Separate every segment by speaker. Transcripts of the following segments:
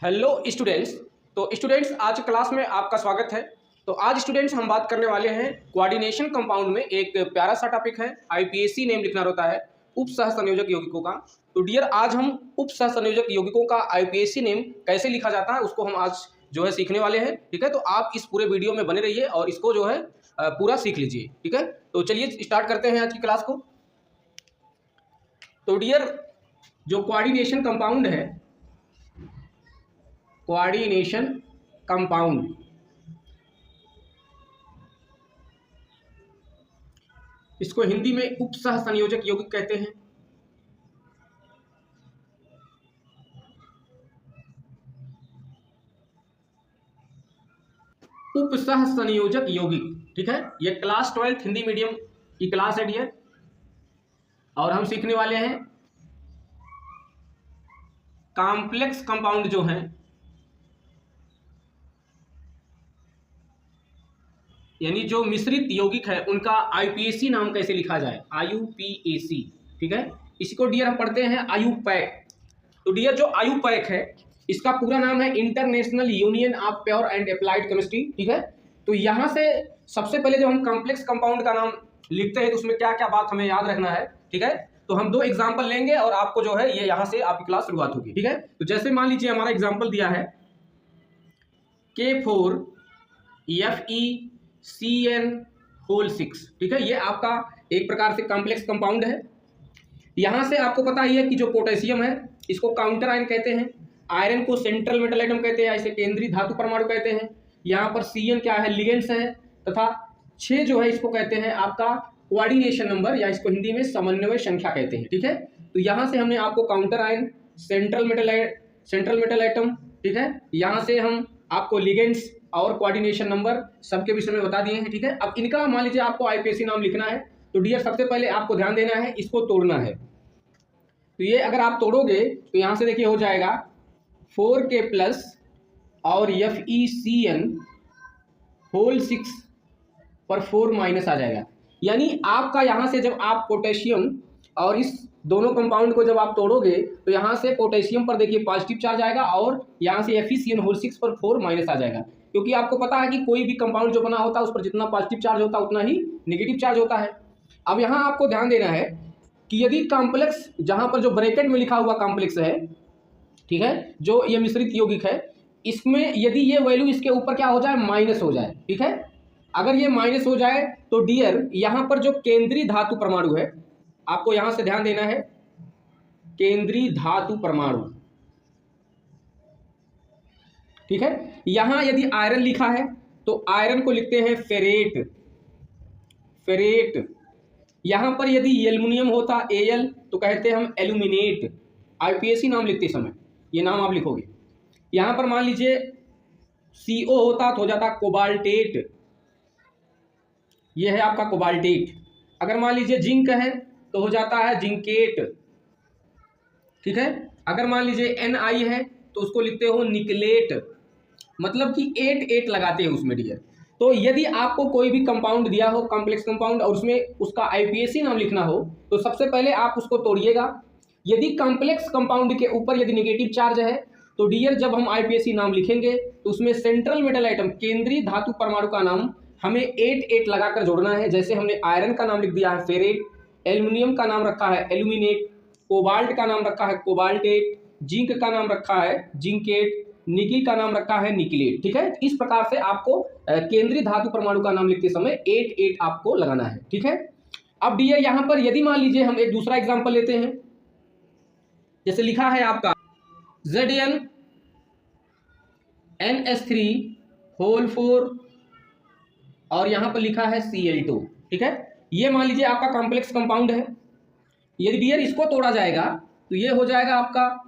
Speaker 1: Hello students. तो students आज class में आपका स्वागत है। तो आज स्टूडेंट्स हम बात करने वाले हैं कोऑर्डिनेशन कंपाउंड में एक प्यारा सा टॉपिक है, आईपीएसी नेम लिखना रहता है उप सह संयोजक यौगिकों का। तो डियर आज हम उप सह संयोजक यौगिकों का आईपीएसी नेम कैसे लिखा जाता है उसको हम आज जो है सीखने वाले हैं। ठीक है, तो आप इस पूरे वीडियो में बने रहिए और इसको जो है पूरा सीख लीजिए। ठीक है, तो चलिए स्टार्ट करते हैं आज की क्लास को। तो डियर जो कोऑर्डिनेशन कंपाउंड है, कोऑर्डिनेशन कंपाउंड इसको हिंदी में उप सह संयोजक यौगिक कहते हैं। उप सह संयोजक यौगिक, ठीक है, ये क्लास 12 हिंदी मीडियम की क्लास है डियर, और हम सीखने वाले हैं कॉम्प्लेक्स कंपाउंड जो हैं, यानी जो मिश्रित यौगिक है उनका आईपीएसी नाम कैसे लिखा जाए, आईयूपीएसी। ठीक है, इसको डियर हम पढ़ते हैं आयुपैक। तो डियर जो आयुपैक है इसका पूरा नाम है international union of pure and applied chemistry. ठीक है, तो यहाँ से सबसे पहले जब हम कॉम्प्लेक्स कंपाउंड का नाम लिखते हैं तो उसमें क्या क्या बात हमें याद रखना है। ठीक है, तो हम दो एग्जाम्पल लेंगे और आपको जो है ये यहाँ से आपकी क्लास शुरुआत होगी। ठीक है, तो जैसे मान लीजिए हमारा एग्जाम्पल दिया है K4FeCN6। ठीक है, ये आपका एक प्रकार से कॉम्प्लेक्स कंपाउंड है। यहाँ से आपको पता ही है कि जो पोटेशियम है इसको काउंटर आयन कहते हैं, आयरन को सेंट्रल मेटल एटम कहते हैं, इसे केंद्रीय धातु परमाणु कहते हैं। यहाँ पर Cn क्या है, लिगेंड्स है, तथा 6 जो है इसको कहते हैं आपका कोऑर्डिनेशन नंबर, या इसको हिंदी में समन्वय संख्या कहते हैं। ठीक है, तो यहाँ से हमने आपको counter ion, central metal atom, ठीक है, यहाँ से हम आपको लिगेंड्स और कोऑर्डिनेशन नंबर सबके विषय में बता दिए हैं। ठीक है, अब इनका मान लीजिए आपको आईपीएसी नाम लिखना है। तो डियर सबसे पहले आपको ध्यान देना है, इसको तोड़ना है। तो ये अगर आप तोड़ोगे तो यहाँ से देखिए हो जाएगा 4K+ और FeCN6 पर 4- आ जाएगा। यानी आपका यहाँ से जब आप पोटेशियम और इस दोनों कंपाउंड को जब आप तोड़ोगे तो यहाँ से पोटेशियम पर देखिए पॉजिटिव चार्ज आएगा और यहाँ से FeCN6 पर 4- आ जाएगा, क्योंकि आपको पता है कि कोई भी कंपाउंड जो बना होता है उस पर जितना पॉजिटिव चार्ज होता है उतना ही नेगेटिव चार्ज होता है। अब यहाँ आपको ध्यान देना है कि यदि कॉम्प्लेक्स, जहाँ पर जो ब्रैकेट में लिखा हुआ कॉम्प्लेक्स है, ठीक है, जो ये मिश्रित यौगिक है, इसमें यदि ये वैल्यू इसके ऊपर क्या हो जाए, माइनस हो जाए। ठीक है, अगर ये माइनस हो जाए तो डियर यहाँ पर जो केंद्रीय धातु परमाणु है, आपको यहाँ से ध्यान देना है, केंद्रीय धातु परमाणु, ठीक है, यहाँ यदि आयरन लिखा है तो आयरन को लिखते हैं फेरेट। यहाँ पर यदि एल्युमिनियम होता Al तो कहते हैं हम एल्यूमिनेट। आईपीएसी नाम लिखते समय ये नाम आप लिखोगे। यहाँ पर मान लीजिए CO होता तो हो जाता कोबाल्टेट, ये है आपका कोबाल्टेट। अगर मान लीजिए जिंक है तो हो जाता है जिंकेट। ठीक है, अगर मान लीजिए Ni है तो उसको लिखते हो निकलेट, मतलब कि 8 लगाते हैं उसमें डियर। तो यदि आपको कोई भी कंपाउंड दिया हो, कॉम्प्लेक्स कंपाउंड, और उसमें उसका आईपीएसी नाम लिखना हो तो सबसे पहले आप उसको तोड़िएगा। यदि कॉम्प्लेक्स कंपाउंड के ऊपर यदि नेगेटिव चार्ज है तो डियर जब हम आईपीएसी नाम लिखेंगे तो उसमें सेंट्रल मेटल एटम, केंद्रीय धातु परमाणु का नाम हमें 8 लगाकर जोड़ना है। जैसे हमने आयरन का नाम लिख दिया है फेरेट, एल्युमिनियम का नाम रखा है एल्यूमिनेट, कोबाल्ट का नाम रखा है कोबाल्टेट, जिंक का नाम रखा है जिंकेट, निकिल का नाम रखा है निकलेट। ठीक है, इस प्रकार से आपको केंद्रीय धातु परमाणु का नाम लिखते समय 8 आपको लगाना है। ठीक है, अब डियर यहाँ पर यदि मान लीजिए हम एक दूसरा एग्जांपल लेते हैं, जैसे लिखा है आपका ZnNH3 और यहाँ पर लिखा है Cl2। ठीक है, ये मान लीजिए आपका कॉम्प्लेक्स कंपाउंड है। यदि डियर इसको तोड़ा जाएगा तो ये हो जाएगा आपका,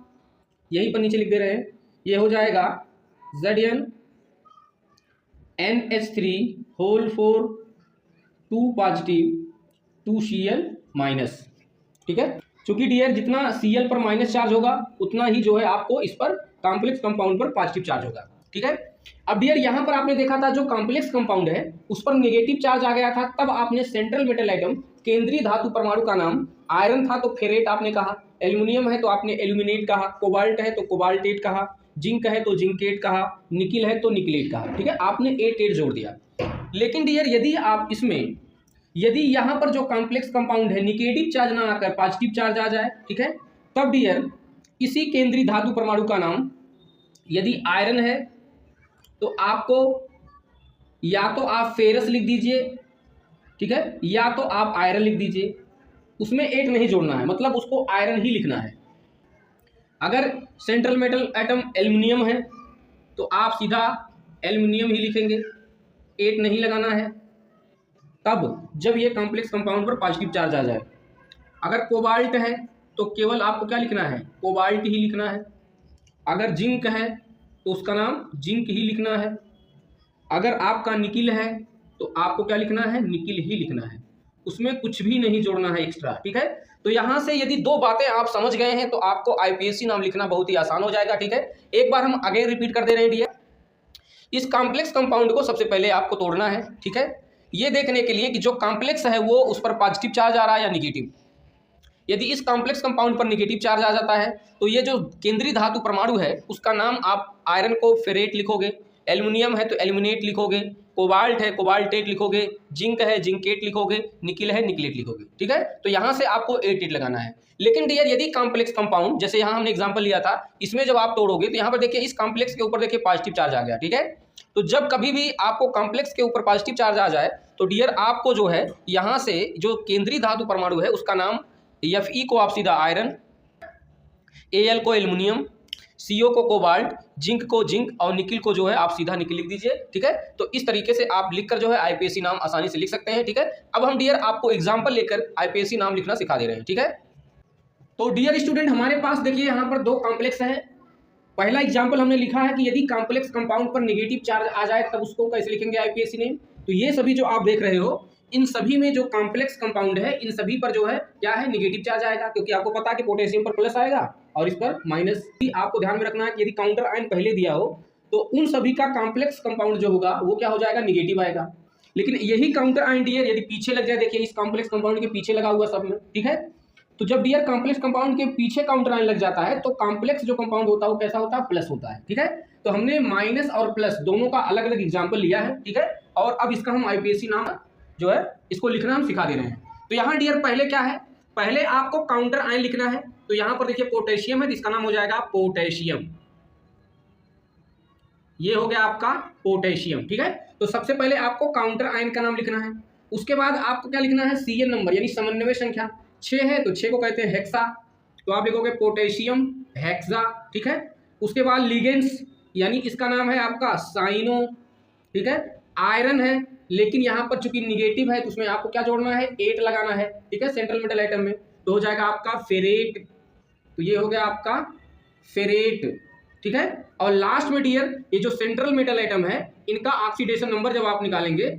Speaker 1: यहीं पर नीचे लिख दे रहे हैं, ये हो जाएगा ZnNH3 2 Cl-। ठीक है, चूंकि डियर जितना Cl पर माइनस चार्ज होगा उतना ही जो है आपको इस पर कॉम्प्लेक्स कंपाउंड पर पॉजिटिव चार्ज होगा। ठीक है, अब डियर यहाँ पर आपने देखा था जो कॉम्प्लेक्स कंपाउंड है उस पर नेगेटिव चार्ज आ गया था, तब आपने सेंट्रल मेटल एटम, केंद्रीय धातु परमाणु का नाम, आयरन था तो फेरेट आपने कहा, एल्युमिनियम है तो आपने एल्यूमिनेट कहा, कोबाल्ट है तो कोबाल्टेट कहा, जिंक है तो जिंकेट कहा, निकिल है तो निकलेट कहा, ठीक है, आपने 8 जोड़ दिया। लेकिन डियर यदि आप इसमें यदि यहाँ पर जो कॉम्प्लेक्स कंपाउंड है निगेटिव चार्ज ना आकर पॉजिटिव चार्ज आ जाए, ठीक है, तब डियर इसी केंद्रीय धातु परमाणु का नाम यदि आयरन है तो आपको या तो आप फेरस लिख दीजिए, ठीक है, या तो आप आयरन लिख दीजिए, उसमें 8 नहीं जोड़ना है, मतलब उसको आयरन ही लिखना है। अगर सेंट्रल मेटल एटम एल्युमिनियम है तो आप सीधा एल्युमिनियम ही लिखेंगे, 8 नहीं लगाना है, तब जब ये कॉम्प्लेक्स कंपाउंड पर पॉजिटिव चार्ज आ जाए। अगर कोबाल्ट है तो केवल आपको क्या लिखना है, कोबाल्ट ही लिखना है। अगर जिंक है तो उसका नाम जिंक ही लिखना है। अगर आपका निकिल है तो आपको क्या लिखना है, निकिल ही लिखना है, उसमें कुछ भी नहीं जोड़ना है एक्स्ट्रा, ठीक है। तो यहाँ से यदि 2 बातें आप समझ गए हैं तो आपको आईपीएससी नाम लिखना बहुत ही आसान हो जाएगा, ठीक है। एक बार हम आगे रिपीट कर दे रहे हैं डियर, इस कॉम्प्लेक्स कंपाउंड को सबसे पहले आपको तोड़ना है, ठीक है, ये देखने के लिए कि जो कॉम्प्लेक्स है वो उस पर पॉजिटिव चार्ज आ रहा है या निगेटिव। यदि इस कॉम्प्लेक्स कंपाउंड पर निगेटिव चार्ज आ जाता है तो ये जो केंद्रीय धातु परमाणु है उसका नाम आप आयरन को फेरेट लिखोगे, एल्युमिनियम है तो एल्युमिनेट लिखोगे, कोबाल्ट है कोबाल्टेट लिखोगे, जिंक है जिंकेट लिखोगे, निकिल है निकलेट लिखोगे, ठीक है। तो यहाँ से आपको 8 लगाना है। लेकिन डियर यदि कॉम्प्लेक्स कंपाउंड, जैसे यहाँ हमने एग्जांपल लिया था, इसमें जब आप तोड़ोगे तो यहाँ पर देखिए इस कॉम्प्लेक्स के ऊपर देखिए पॉजिटिव चार्ज आ गया, ठीक है। तो जब कभी भी आपको कॉम्प्लेक्स के ऊपर पॉजिटिव चार्ज आ जाए तो डियर आपको जो है यहाँ से जो केंद्रीय धातु परमाणु है उसका नाम Fe को आप सीधा आयरन, Al को एल्युमिनियम, CO को कोबाल्ट, जिंक को जिंक और निकिल को जो है आप सीधा निकिल लिख दीजिए, ठीक है। तो इस तरीके से आप लिखकर जो है आईपीएससी नाम आसानी से लिख सकते हैं, ठीक है। अब हम डियर आपको एग्जांपल लेकर आईपीएससी नाम लिखना सिखा दे रहे हैं, ठीक है। तो डियर स्टूडेंट हमारे पास देखिए यहाँ पर 2 कॉम्प्लेक्स हैं। पहला एग्जाम्पल हमने लिखा है कि यदि कॉम्प्लेक्स कंपाउंड पर नेगेटिव चार्ज आ जाए तब उसको कैसे लिखेंगे आईपीएससी नेम। तो ये सभी जो आप देख रहे हो इन सभी में जो कॉम्प्लेक्स कंपाउंड है इन सभी पर जो है क्या है, नेगेटिव चार्ज आएगा, क्योंकि आपको पता है कि पोटेशियम पर प्लस आएगा और इस पर माइनस। आपको ध्यान में रखना है कि यदि काउंटर आयन पहले दिया हो तो उन सभी का कॉम्प्लेक्स कंपाउंड जो होगा वो क्या हो जाएगा, निगेटिव आएगा। लेकिन यही काउंटर आयन डियर यदि पीछे लग जाए, देखिए इस कॉम्प्लेक्स कंपाउंड के पीछे लगा हुआ सब में, ठीक है। तो जब डियर कॉम्प्लेक्स कंपाउंड के पीछे काउंटर आयन लग जाता है तो कॉम्प्लेक्स जो कंपाउंड होता है वो कैसा होता है, प्लस होता है, ठीक है। तो हमने माइनस और प्लस दोनों का अलग अलग एग्जाम्पल लिया है, ठीक है। और अब इसका हम आईपीएससी नाम जो है इसको लिखना हम सिखा दे रहे हैं। तो यहाँ डियर पहले क्या है, पहले आपको काउंटर आयन लिखना है। तो यहाँ पर देखिए पोटेशियम है तो इसका नाम हो जाएगा पोटेशियम, ये हो गया आपका पोटेशियम, ठीक है। तो सबसे पहले आपको काउंटर आयन का नाम लिखना है। उसके बाद आपको क्या लिखना है, सीएन नंबर यानी समन्वय संख्या 6 है तो 6 को कहते हैं हेक्सा, तो आप लिखोगे पोटेशियम हेक्सा, ठीक है। उसके बाद लिगेंड्स यानी इसका नाम है आपका साइनो, ठीक है। आयरन है लेकिन यहाँ पर चूंकि निगेटिव है तो उसमें आपको क्या जोड़ना है, 8 लगाना है, ठीक है, सेंट्रल मेटल एटम में, तो हो जाएगा आपका फेरेट, तो ये हो गया आपका फेरेट, ठीक है। और लास्ट में डियर ये जो सेंट्रल मेटल एटम है इनका ऑक्सीडेशन नंबर जब आप निकालेंगे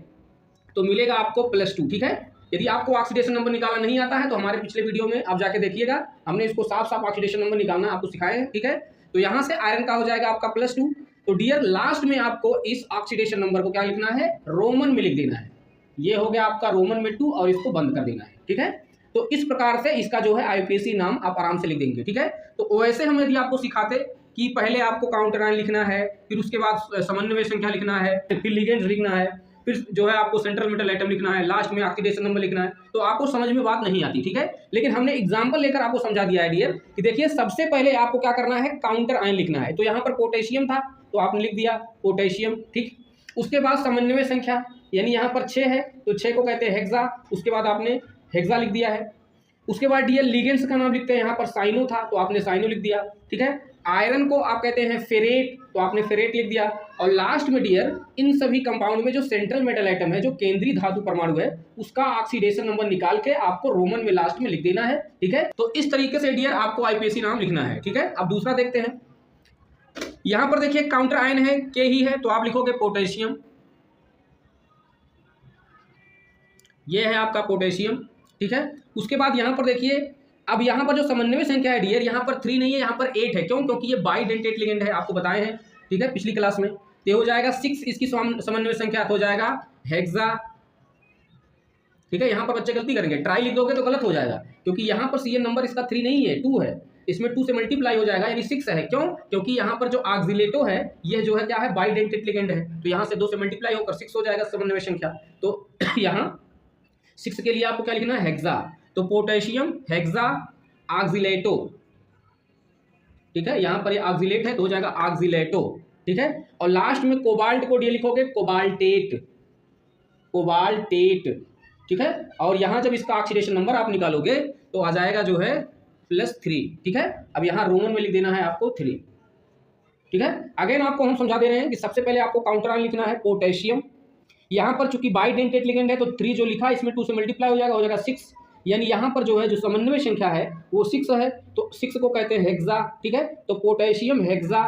Speaker 1: तो मिलेगा आपको +2, ठीक है। यदि आपको ऑक्सीडेशन नंबर निकालना नहीं आता है तो हमारे पिछले वीडियो में आप जाके देखिएगा, हमने इसको साफ साफ ऑक्सीडेशन नंबर निकालना आपको सिखाए हैं, ठीक है। तो यहाँ से आयरन का हो जाएगा आपका +2। तो डियर लास्ट में आपको इस ऑक्सीडेशन नंबर को क्या लिखना है, रोमन में लिख देना है, ये हो गया आपका रोमन में 2 और इसको बंद कर देना है, ठीक है। तो इस प्रकार से इसका जो है आईपीएससी नाम आप आराम से लिख देंगे, ठीक है। तो वैसे हम यदि आपको सिखाते कि पहले आपको काउंटर आयन लिखना है, फिर उसके बाद समन्वय संख्या लिखना है, फिर लिगेंड्स लिखना है, फिर जो है आपको सेंट्रल मेटल एटम लिखना है, लास्ट में ऑक्सीडेशन नंबर लिखना है, तो आपको समझ में बात नहीं आती, ठीक है। लेकिन हमने एग्जांपल लेकर आपको समझा दिया है डियर कि देखिए सबसे पहले आपको क्या करना है, काउंटर आयन लिखना है। तो यहाँ पर पोटेशियम था तो आपने लिख दिया पोटेशियम, ठीक। उसके बाद समन्वय संख्या यानी यहाँ पर 6 है तो 6 को कहते हैं हेक्सा, उसके बाद आपने हेक्सा लिख दिया है। उसके बाद डियर लिगेंड्स का नाम लिखते हैं, यहाँ पर साइनो था तो आपने साइनो लिख दिया, ठीक है। आयरन को आप कहते हैं फेरेट तो आपने फेरेट लिख दिया। और लास्ट में डियर इन सभी कंपाउंड में जो सेंट्रल मेटल एटम है, जो केंद्रीय धातु परमाणु है, उसका ऑक्सीडेशन नंबर निकाल के आपको रोमन में लास्ट में लिख देना है, ठीक है। तो इस तरीके से डियर आपको आईपीएससी नाम लिखना है, ठीक है। अब दूसरा देखते हैं, यहाँ पर देखिए काउंटर आयन है के ही है तो आप लिखोगे पोटेशियम, ये है आपका पोटेशियम, ठीक है। उसके बाद यहाँ पर देखिए अब यहाँ पर जो समन्वय संख्या है डियर यहाँ पर 3 नहीं है, यहाँ पर 8 है, क्यों, क्योंकि ये बाइडेंटेट लिगेंड है, आपको बताए हैं, ठीक है, पिछली क्लास में। तो हो जाएगा 6 इसकी समन्वय संख्या हो जाएगा हेक्सा, ठीक है। यहाँ पर बच्चे गलती करेंगे, ट्राई लिख दोगे तो गलत हो जाएगा क्योंकि यहाँ पर सीएन नंबर इसका 3 नहीं है, 2 है। इसमें 2 से मल्टीप्लाई हो जाएगा, यानी 6 है। क्यों? क्योंकि यहाँ पर जो ऑक्सिलेटो है ये जो है क्या है, बाइडेंटेट लिगेंड है, तो यहाँ से 2 से मल्टीप्लाई होकर 6 हो जाएगा समन्वय संख्या। तो यहाँ 6 के लिए आपको क्या लिखना है, हेक्सा। तो पोटेशियम हेक्सा ऑक्सिलेटो, ठीक है, यहाँ पर ये ऑक्सिलेट है तो हो जाएगा ऑक्सिलेटो, ठीक है। और लास्ट में कोबाल्ट को डी लिखोगे कोबाल्टेट, कोबाल्टेट, ठीक है। और यहाँ जब इसका ऑक्सीडेशन नंबर आप निकालोगे तो आ जाएगा जो है +3, ठीक है। अब यहाँ रोमन में लिख देना है आपको 3, ठीक है। अगेन आपको हम समझा दे रहे हैं कि सबसे पहले आपको काउंटर आयन लिखना है पोटेशियम। यहाँ पर चूंकि बाइडेंटेट लिगेंड है तो 3 जो लिखा है इसमें 2 से मल्टीप्लाई हो जाएगा 6, यानी यहाँ पर जो है जो समन्वय संख्या है वो 6 है, तो 6 को कहते हैं हेक्सा, ठीक है। तो पोटेशियम हेक्सा,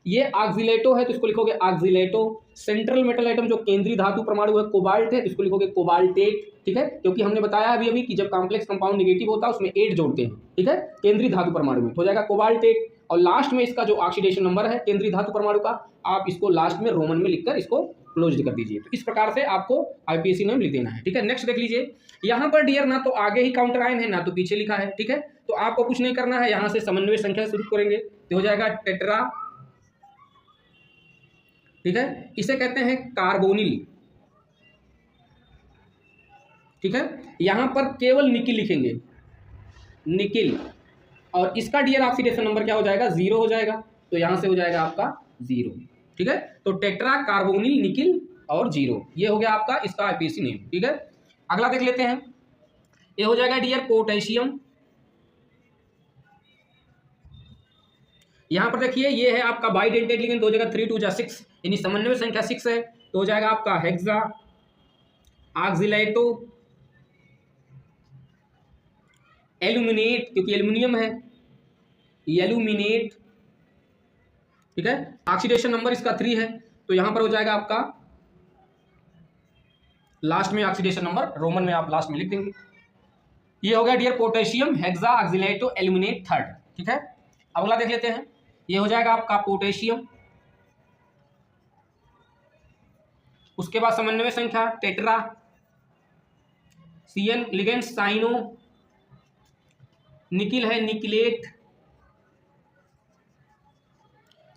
Speaker 1: ये ऑक्सिलेटो है तो इसको लिखोगे ऑक्सिलेटो। सेंट्रल मेटल आइटम जो केंद्रीय धातु परमाणु है कोबाल्ट है तो इसको लिखोगे कोबाल्टेट, ठीक है। क्योंकि हमने बताया अभी कि जब कॉम्प्लेक्स कंपाउंड नेगेटिव होता है उसमें 8 जोड़ते हैं, ठीक है, केंद्रीय धातु परमाणु में, तो हो जाएगा कोबाल्टेट। और लास्ट में इसका जो ऑक्सीडेशन नंबर है केंद्रीय धातु परमाणु का, आप इसको लास्ट में रोमन में लिखकर इसको क्लोज कर दीजिए। तो इस प्रकार से आपको आईपीएसी नेम लिख देना है, ठीक है। नेक्स्ट देख लीजिए, यहाँ पर डियर ना तो आगे ही काउंटर आयन है ना तो पीछे लिखा है, ठीक है। तो आपको कुछ नहीं करना है, यहाँ से समन्वय संख्या शुरू करेंगे तो हो जाएगा टेट्रा, ठीक है। इसे कहते हैं कार्बोनिल, ठीक है। यहां पर केवल निकिल लिखेंगे, निकिल, और इसका डियर ऑक्सीडेशन नंबर क्या हो जाएगा, 0 हो जाएगा, तो यहां से हो जाएगा आपका 0, ठीक है। तो टेट्रा कार्बोनिल निकिल और 0, ये हो गया आपका इसका आईपीएसी नेम, ठीक है। अगला देख लेते हैं, ये हो जाएगा डियर पोटेशियम। यहां पर देखिए ये है आपका बाइडेंटेट लिगेंड, तो हो जाएगा 3 2 जा 6, यानी समन्वय संख्या 6 है, तो हो जाएगा आपका हेक्सा ऑक्सिलेटो एल्यूमिनेट, क्योंकि एल्यूमिनियम है, एल्यूमिनेट, ठीक है। ऑक्सीडेशन नंबर इसका 3 है, तो यहां पर हो जाएगा आपका लास्ट में ऑक्सीडेशन नंबर रोमन में आप लास्ट में लिख देंगे। ये हो गया dear potassium hexa oxalato aluminate 3rd, ठीक है। अगला देख लेते हैं, ये हो जाएगा आपका पोटेशियम, उसके बाद समन्वय संख्या tetra, CN ligand cyano, nickel है निकिलेट,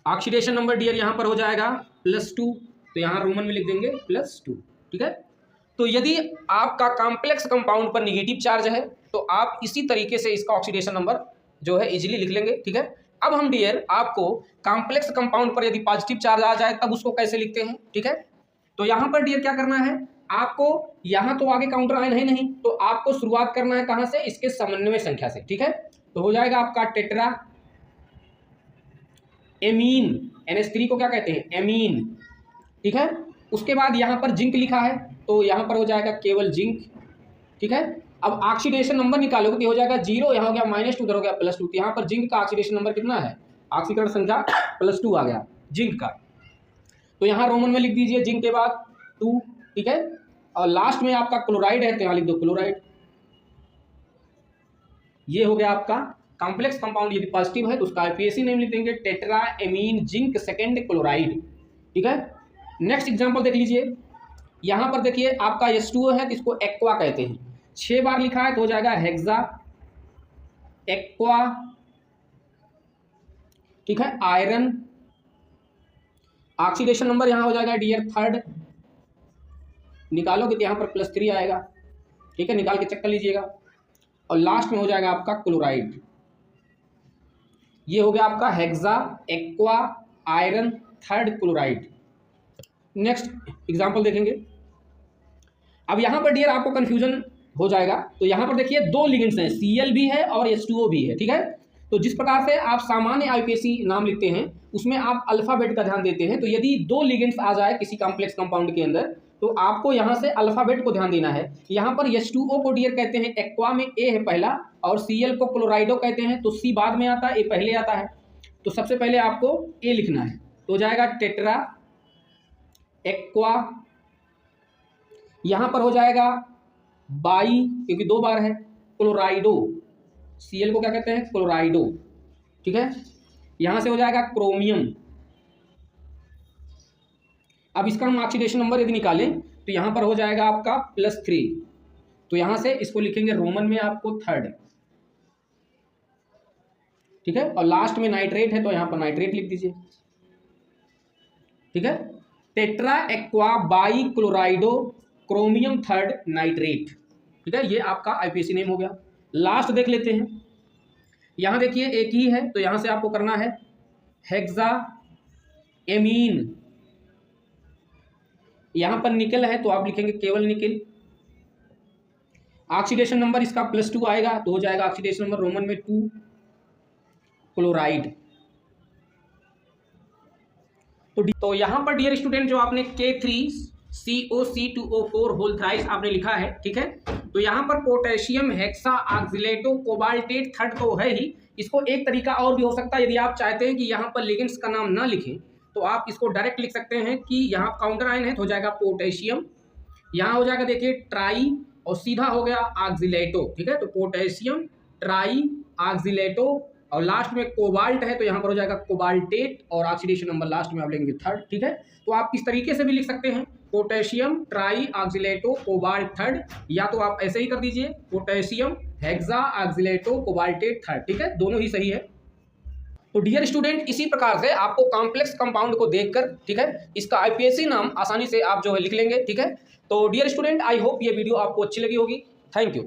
Speaker 1: ऑक्सीडेशन नंबर डियर यहां पर हो जाएगा +2, तो यहां रोमन में लिख देंगे +2, ठीक है। तो यदि आपका कॉम्प्लेक्स कंपाउंड पर निगेटिव चार्ज है तो आप इसी तरीके से इसका ऑक्सीडेशन नंबर जो है इजीली लिख लेंगे, ठीक है। अब हम डियर आपको कॉम्प्लेक्स कंपाउंड पर यदि पॉजिटिव चार्ज आ जाए तब उसको कैसे लिखते हैं, ठीक है। तो यहां पर डियर क्या करना है आपको, यहां तो आगे काउंटर आयन है नहीं, तो आपको शुरुआत करना है कहां से, इसके समन्वय संख्या से, ठीक है। तो हो जाएगा आपका टेट्रा एमीन, NH3 को क्या कहते हैं, एमीन, ठीक है। उसके बाद यहां पर जिंक लिखा है तो यहां पर हो जाएगा केवल जिंक, ठीक है। अब ऑक्सीडेशन नंबर निकालोगे तो हो जाएगा 0, यहाँ हो गया -2, उधर हो गया +2, तो यहाँ पर जिंक का ऑक्सीडेशन नंबर कितना है, ऑक्सीकरण संख्या +2 आ गया जिंक का, तो यहाँ रोमन में लिख दीजिए जिंक के बाद 2, ठीक है। और लास्ट में आपका क्लोराइड है तो यहाँ लिख दो क्लोराइड। ये हो गया आपका कॉम्प्लेक्स कंपाउंड, यदि पॉजिटिव है तो उसका आईपीएसी नेम लिख देंगे tetra amine zinc 2nd chloride, ठीक है। नेक्स्ट एग्जांपल देख लीजिए, यहाँ पर देखिए आपका H2O है तो इसको एक्वा कहते हैं, 6 बार लिखा है तो हो जाएगा हेक्सा एक्वा, ठीक है। आयरन, ऑक्सीडेशन नंबर यहाँ हो जाएगा डियर 3rd, निकालोगे तो यहाँ पर +3 आएगा, ठीक है, निकाल के चेक कर लीजिएगा। और लास्ट में हो जाएगा आपका क्लोराइड, ये हो गया आपका hexa aqua iron 3rd chloride. Next example देखेंगे, अब यहाँ पर डियर आपको कंफ्यूजन हो जाएगा, तो यहाँ पर देखिए 2 लिगेंड्स हैं, Cl भी है और H2O भी है, ठीक है। तो जिस प्रकार से आप सामान्य आईपीएसी नाम लिखते हैं उसमें आप अल्फाबेट का ध्यान देते हैं, तो यदि 2 लिगेंड्स आ जाए किसी कॉम्प्लेक्स कंपाउंड के अंदर तो आपको यहाँ से अल्फाबेट को ध्यान देना है। यहाँ पर H2O को डियर कहते हैं एक्वा में A है पहला, और Cl को क्लोराइडो कहते हैं, तो C बाद में आता है, A पहले आता है, तो सबसे पहले आपको A लिखना है, तो हो जाएगा टेट्रा एक्वा, यहाँ पर हो जाएगा बाई क्योंकि 2 बार है, क्लोराइडो, Cl को क्या कहते हैं क्लोराइडो, ठीक है। यहाँ से हो जाएगा क्रोमियम। अब इसका हम ऑक्सीडेशन नंबर यदि निकालें तो यहाँ पर हो जाएगा आपका +3, तो यहाँ से इसको लिखेंगे रोमन में आपको 3rd, ठीक है, और लास्ट में नाइट्रेट है तो यहाँ पर नाइट्रेट लिख दीजिए। ठीक है, tetra aqua by क्लोराइडो chromium third nitrate. ठीक है, ये आपका आईपीएसी नेम हो गया। लास्ट देख लेते हैं, यहाँ देखिए एक ही है तो यहाँ से आपको करना है हेक्सा एमीन। यहाँ पर निकल है तो आप लिखेंगे केवल निकल। ऑक्सीडेशन नंबर इसका +2 आएगा तो हो जाएगा ऑक्सीडेशन नंबर रोमन में 2 क्लोराइड। तो यहाँ पर डियर स्टूडेंट जो आपने K3COC2O4 होल थ्राइस आपने लिखा है, ठीक है, तो यहाँ पर पोटेशियम हेक्सा ऑक्सिलेटो कोबाल्टेट थर्ड तो है ही, इसको एक तरीका और भी हो सकता है। यदि आप चाहते हैं कि यहाँ पर लिगेंड्स का नाम ना लिखें तो आप इसको डायरेक्ट लिख सकते हैं कि यहाँ काउंटर आयन है तो हो जाएगा पोटेशियम, यहाँ हो जाएगा देखिए ट्राई और सीधा हो गया ऑक्सिलेटो। ठीक है, तो पोटेशियम ट्राई ऑक्सिलेटो और लास्ट में कोबाल्ट है तो यहाँ पर हो जाएगा कोबाल्टेट और ऑक्सीडेशन नंबर लास्ट में आप लेंगे 3rd। ठीक है, तो आप इस तरीके से भी लिख सकते हैं पोटेशियम ट्राई ऑक्सिलेटो कोबाल्ट 3rd, या तो आप ऐसे ही कर दीजिए पोटेशियम हेक्सा ऑक्सिलेटो कोबाल्टेट 3rd। ठीक है, दोनों ही सही है। तो डियर स्टूडेंट इसी प्रकार से आपको कॉम्प्लेक्स कंपाउंड को देखकर, ठीक है, इसका आईपीएसी नाम आसानी से आप जो है लिख लेंगे। ठीक है, तो डियर स्टूडेंट आई होप ये वीडियो आपको अच्छी लगी होगी। Thank you.